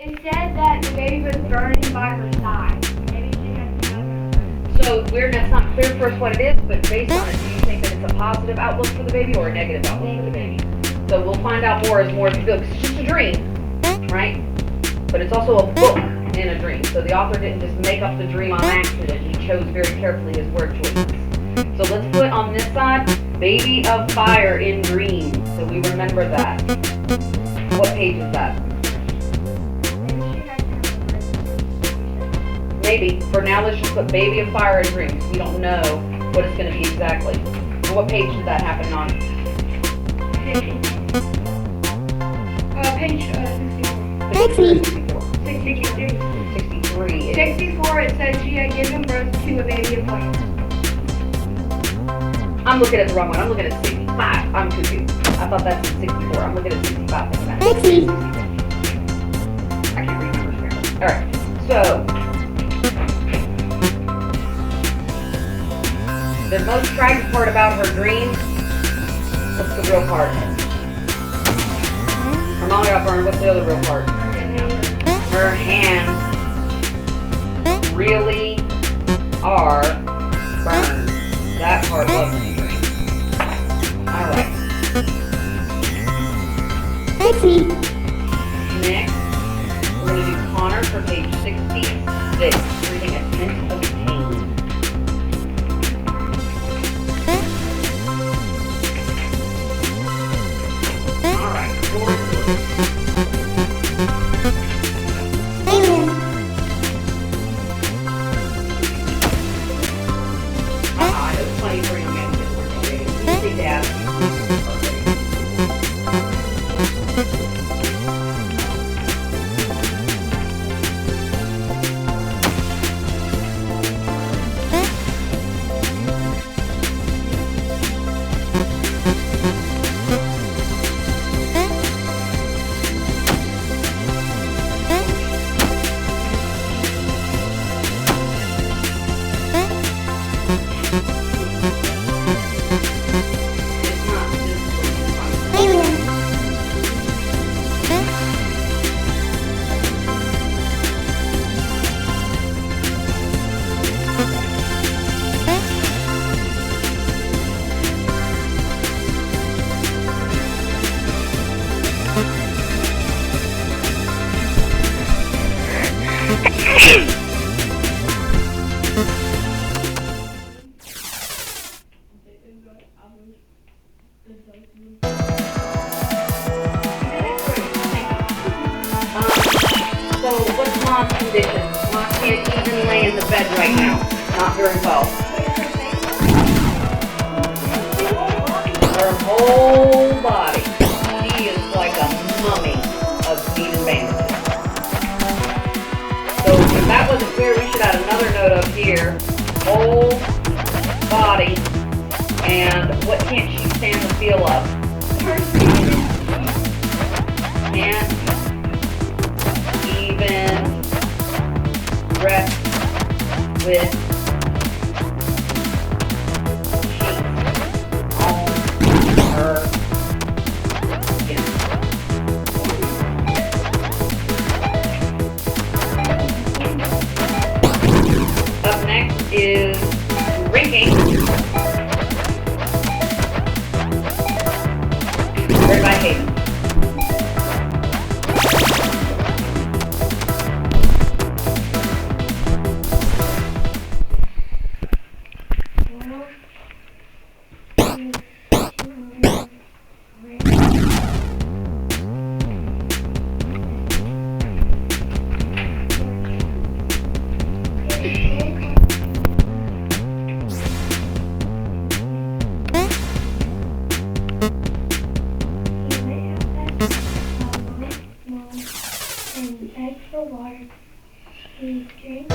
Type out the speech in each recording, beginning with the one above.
It said that the baby was burning by her side. Maybe she had to. So that's not clear for us what it is, but based on it, do you think that it's a positive outlook for the baby or a negative outlook for the baby? So we'll find out more as more as we go. 'Cause it's just a dream, right? But it's also a book in a dream. So the author didn't just make up the dream on accident. He chose very carefully his word choices. So let's put on this side, baby of fire in dream. So we remember that. What page is that? Maybe. For now, let's just put baby of fire in dreams. We don't know what it's going to be exactly. And what page did that happen on? Page 64. 63. 63. 64, it says she had given birth to a baby of fire. I'm looking at the wrong one. I'm looking at 65. I'm confused. I thought that's 64. I'm looking at 65. 60. I can't read numbers apparently. All right. So the most tragic part about her dream, what's the real part? Her mom got burned. What's the other real part? Her hands really are burned. That part wasn't a dream. Alright. Next, we're going to do Connor for page 66. Reading a hint of pain. So what's Mom's condition? Mom can't even lay in the bed right now. Not very well. Her whole body, she is like a mummy of needle bandages. So if that wasn't clear, we should add another note up here. Whole body, and what can't she stand the feel of? Can't even rest with sheets on her skin. Up next is drinking. Read by Hayden. For water. She drank.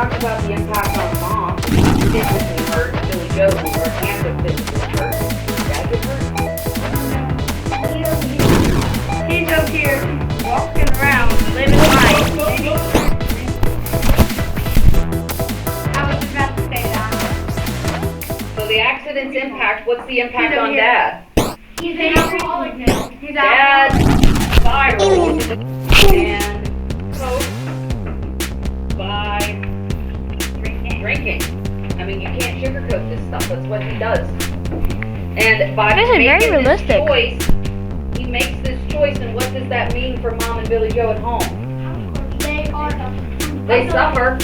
talked about the impact on mom. Physically hurt. Billy Joe, her hands are physically hurt. Dad get hurt? He's over here walking around, living life. I was about to say that. So the accident's impact, what's the impact He's over on here. Dad? He's an alcoholic now. He's Dad alcoholic. spiraled and coped by drinking. I mean, you can't sugarcoat this stuff. That's what he does. And by This is very making realistic. this choice, he makes this choice, and what does that mean for Mom and Billy Joe at home? They suffer.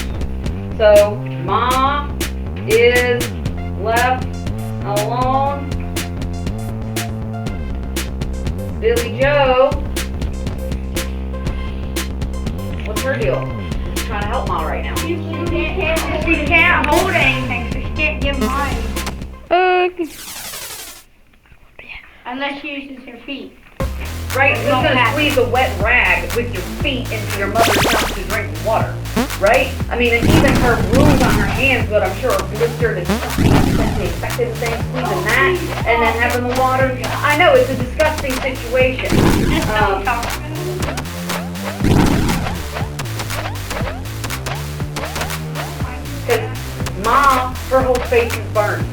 So Mom is left alone. Billy Joe, what's her deal? She's trying to help Mom right now. She can't hold anything, so she can't give money. Unless she uses her feet. Right? Who's gonna squeeze a wet rag with your feet into your mother's mouth to drink water? Right? I mean, and even her wounds on her hands, but I'm sure are blistered and disgusting thing, squeezing that, and then having the water. I know, it's a disgusting situation. Because Mom, her whole face is burned.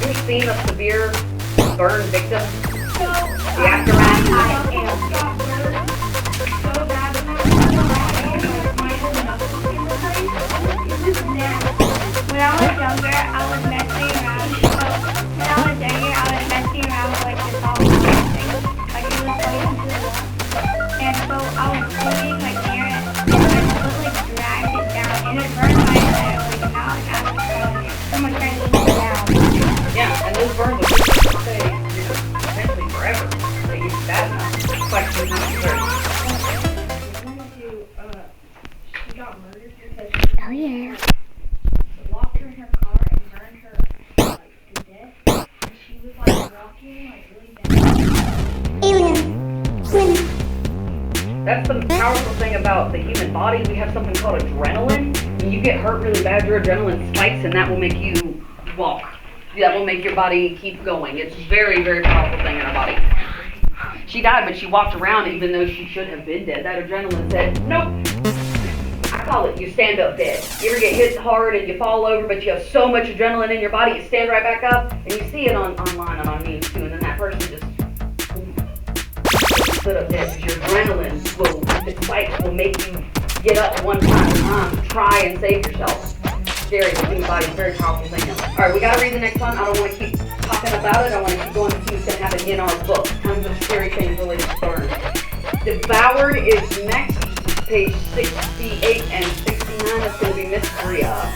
You've seen a severe burn victim? The aftermath? When I was younger, I was messing around. When I was younger, I was messing around with like this all thing. Like it was going into the wall. And so I was swimming like near it. And my foot like dragged it down. And it burned my leg. Like now I got someone trying to lean it down. Yeah, and those burns will stay essentially forever. They use that enough. It's like how much hurt. She got murdered because Oh yeah. locked her in her car and burned her like to death. And she was like walking like really bad. That's the powerful thing about the human body. We have something called adrenaline. When you get hurt really bad, your adrenaline spikes, and that will make you walk. That will make your body keep going. It's a very, very powerful thing in our body. She died, but she walked around even though she should have been dead. That adrenaline said, nope. I call it you stand up dead. You ever get hit hard and you fall over, but you have so much adrenaline in your body, you stand right back up, and you see it online and on memes too, and then that person just stood up dead because your adrenaline the spikes will make you get up one time, try and save yourself. Scary, the human body is a very powerful thing. Alright, we gotta read the next one. I don't want to keep talking about it. I want to keep going to see what's going to happen in our book. Tons of scary things related to burns. Devoured is next, page 68 and 69. That's going to be Miss Bria.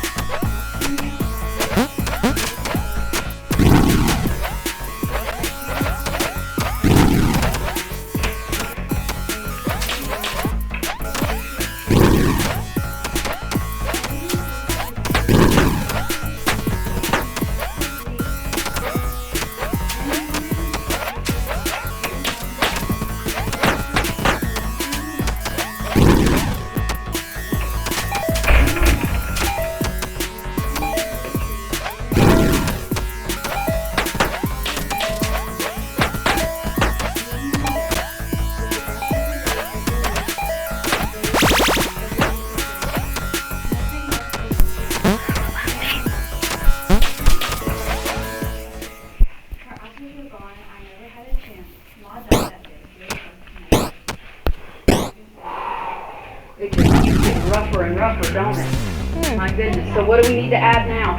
It just keeps getting rougher and rougher, don't it? My goodness. So what do we need to add now?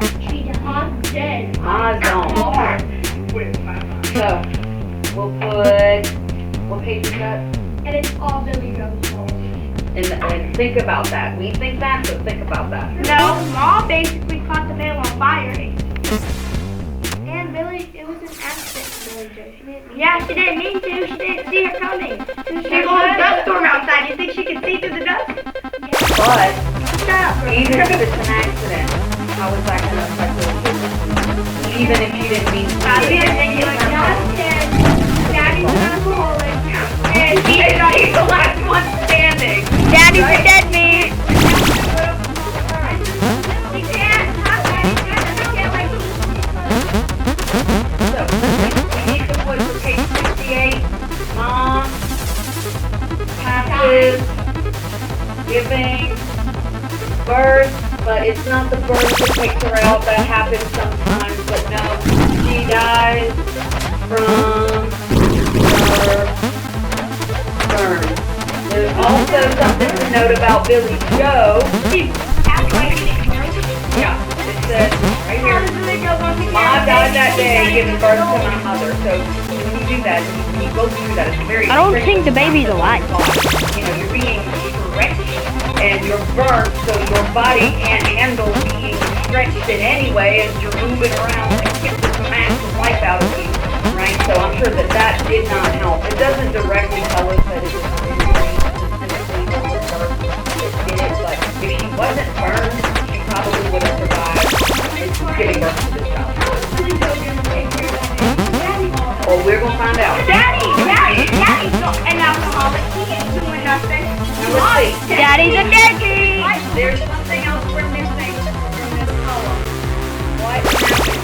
Mom's dead. Ma's gone. So we'll put, what page is that? And it's all Billy Joe's fault. And think about that. We think that, so think about that. No, Mom basically caught the mail on fire. And Billy, it was an accident for Billy Joe. She didn't mean to. She didn't see her coming. There's a whole dust storm outside. You think she could see through the dust? But Shut up. even if it's an accident, how is that going to affect the even if you didn't mean to? Daddy's dead. Daddy's an alcoholic. And he's He's the last one standing. Daddy's a dead man. giving birth, but it's not the birth that takes her out. That happens sometimes, but no, she dies from her sperm. There's also something to note about Billy Joe. Yeah, it says right here. Mom died that day giving birth to my mother. So when you do that, you go through that. It's very. I don't think the baby's alive. You know, you're being stretched and you're burnt, so your body can't handle being stretched in any way as you're moving around and get this massive life out of you, right? So I'm sure that did not help. It doesn't directly tell us that it was really specifically the birth that did it, but if she wasn't burned, she probably would have survived giving birth to this child. Well, we're gonna find out. Daddy's an alcoholic. He ain't doing nothing. Now let's see. Daddy's a daddy. There's something else we're missing from this column. What happened?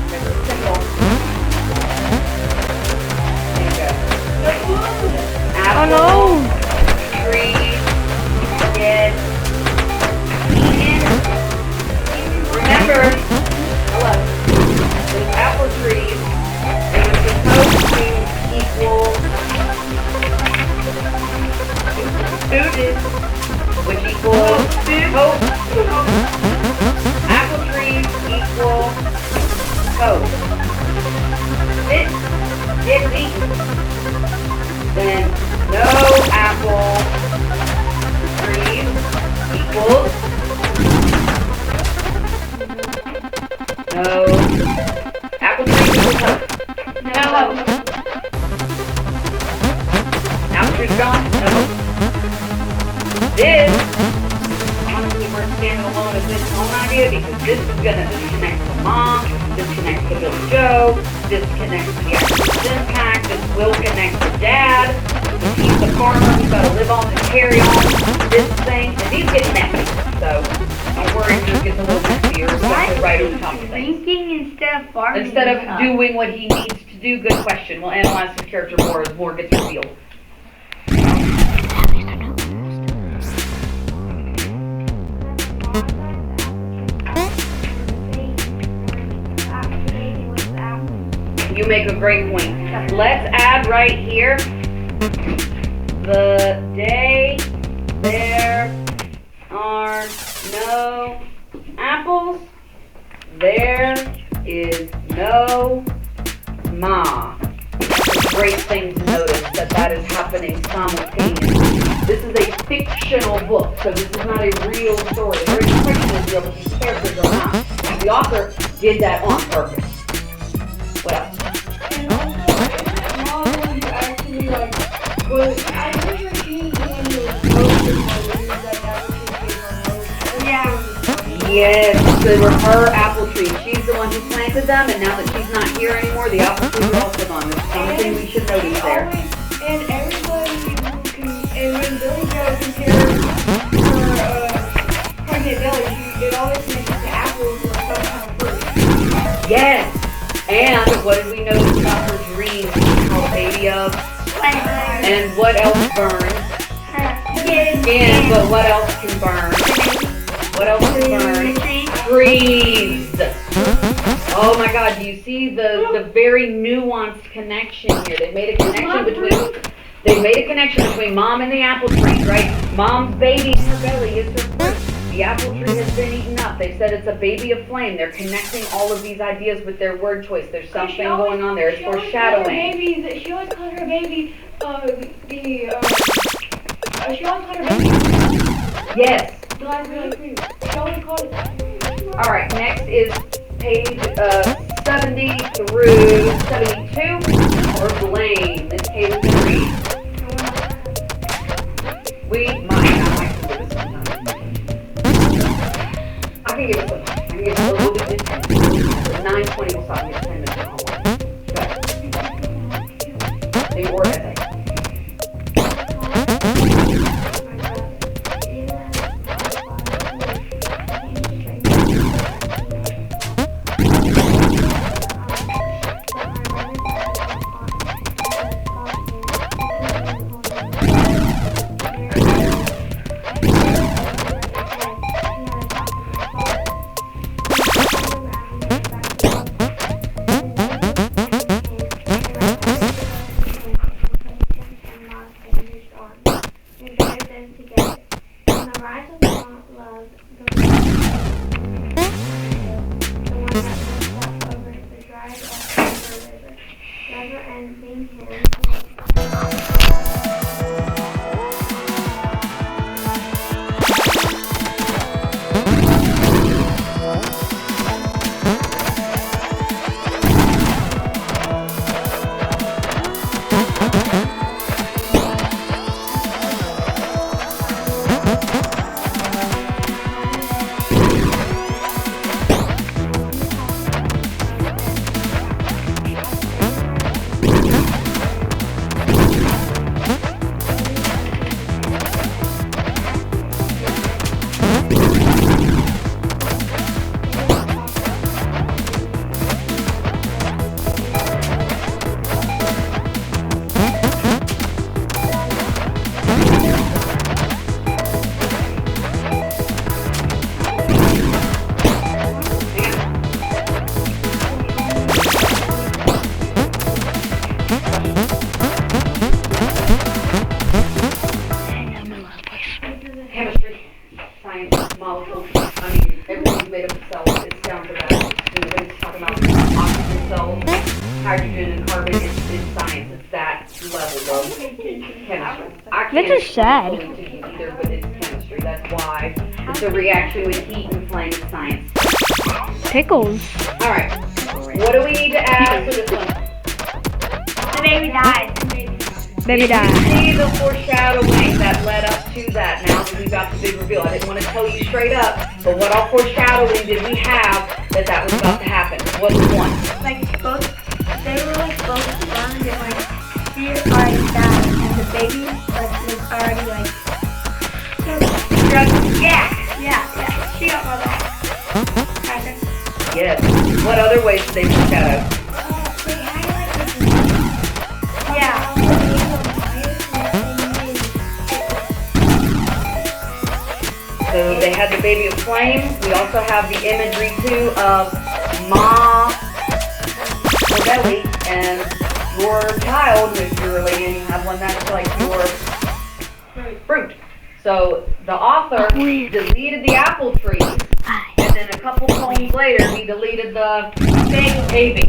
There's a symbol. There you go. Oh Apple, no. tree, dead, eaten. Remember, hello. Those apple trees, they were supposed to equal students, which equals hope. Apple trees equal hope. This gets eaten. Then no apple trees equals no apple trees equals hope. No hope. Apple trees gone? No hope. This, honestly, we're standing alone as this own idea because this is going to disconnect to Mom, disconnect to Billy Joe, disconnect to the Actors Impact, this will connect to Dad, because he's the farmer who's got to live on and carry on this thing, and these get messy, so don't worry, this gets a little messier, especially right over top of things. Drinking instead of farming. Instead of doing what he needs to do, good question. We'll analyze his character more as more gets revealed. You make a great point. Let's add right here the day there are no apples, there is no Ma. That's a great thing to notice that is happening simultaneously. This is a fictional book, so this is not a real story. The very fiction is real, but these characters are not. And the author did that on purpose. What else? And also, isn't Mom when you actually Yes, they were her apple trees. She's the one who planted them, and now that she's not here anymore, the apple trees are also gone. There's something we should notice there. And everybody and when Billy Joe compares her pregnant Billy, it always makes the apples or some kind of fruit. Yes! And what did we notice about her dreams? She called baby of. And what else burns? Skin, but what else can burn? What else can burn? Trees! Oh my god, do you see the very nuanced connection here? They made a connection between Mom and the apple tree, right? Mom's baby in her belly is her fruit. The apple tree has been eaten up. They said it's a baby of flame. They're connecting all of these ideas with their word choice. There's something going on there. It's foreshadowing. She always called her baby, she always called her baby. Yes. She always called it that. Alright, next is page 70 through 72, or blame. This page is going to read. We might do this sometime. I can give it some time. I can give it a little bit of time. 9:20 will stop me at 10 minutes of homework. Good. The or essay. them together. On the rise of love, the one that looks up over the dried up river, never ending hymn. Chemistry, science, molecules, I mean, everything's made up of cells, it's down to that. Everybody's talking about oxygen cells, hydrogen and carbon, it's science, it's that level of chemistry. I can't This is sad. explain it to you either, but it's chemistry, that's why. It's a reaction with heat and flame, it's science. Pickles. Alright, what do we need to add for this one? The baby dies. Baby You died. see the foreshadowing that led up to that now that we got the big reveal. I didn't want to tell you straight up, but what all foreshadowing did we have that was about to happen? What was one? Like both, they were like both burned and like she already died and the baby like was already like drugged. Yeah. She got all that. Kind of. Yes. What other ways did they foreshadow? They had like yeah. So they had the baby of flame. We also have the imagery too of Ma Belly and your child, if you're a lady and you have one that's like your fruit. So the author deleted the apple tree, and then a couple poems later he deleted the baby.